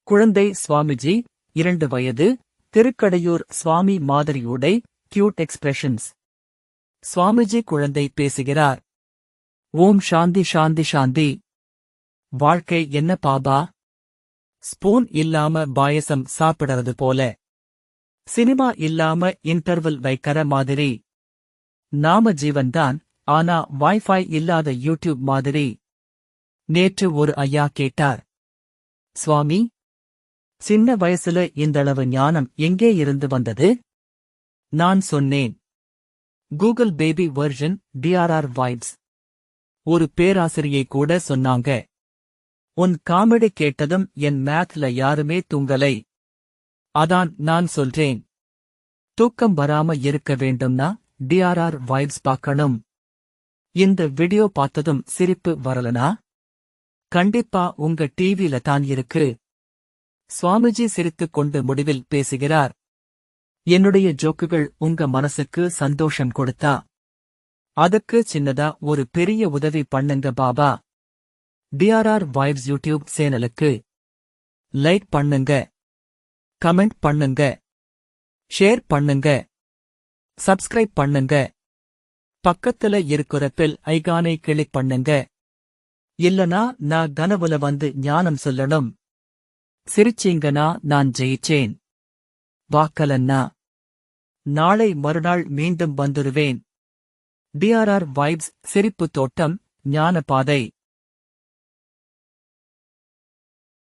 குழந்தை சுவாமிஜி 2 வயது, திருக்கடையூர் சுவாமி மாதிரியுடை, cute expressions. Swamiji குழந்தை பேசுகிறார். ஓம் சாந்தி சாந்தி சாந்தி. வாழ்க்கை என்ன பாபா? ஸ்பூன் இல்லாம பாயசம் சாப்பிடறது போல. சினிமா இல்லாம இன்டர்வல் வைக்கிற மாதிரி. நாம ஜீவன்தான், ஆனா வைஃபை இல்லாத யூடியூப் மாதிரி. நேற்று ஒரு ஐயா கேட்டார், சுவாமி, சின்ன வயசுல இந்தளவு ஞானம் எங்கே இருந்து வந்தது? நான் சொன்னேன், Google baby version DRR vibes. ஒரு பேராசிரியை கூட சொன்னாங்க, உன் காமெடி கேட்டதும் என் மேத்ல யாருமே தூங்கலை. அதான் நான் சொல்றேன், தூக்கம் வராம இருக்க வேண்டும்னா DRR வைப்ஸ் பார்க்கணும். இந்த வீடியோ பார்த்ததும் சிரிப்பு வரலனா? கண்டிப்பா உங்க டிவில தான் இருக்கு. சுவாமிஜி சிரித்துக் கொண்டு முடிவில் பேசுகிறார். என்னுடைய ஜோக்குகள் உங்க மனசுக்கு சந்தோஷம் கொடுத்தா, அதுக்கு சின்னதா ஒரு பெரிய உதவி பண்ணுங்க பாபா. DRR வைப்ஸ் யூடியூப் சேனலுக்கு லைக் பண்ணுங்க, கமெண்ட் பண்ணுங்க, ஷேர் பண்ணுங்க, சப்ஸ்கிரைப் பண்ணுங்க. பக்கத்துல இருக்கிற பெல் ஐகானை கிளிக் பண்ணுங்க. இல்லனா நான் கனவுல வந்து ஞானம் சொல்லணும். சிரிச்சீங்கனா நான் ஜெயிச்சேன். வாக்கலன்னா நாளை மறுநாள் மீண்டும் வந்துருவேன். DRR வைப்ஸ் சிரிப்பு தோட்டம், ஞான பாதை.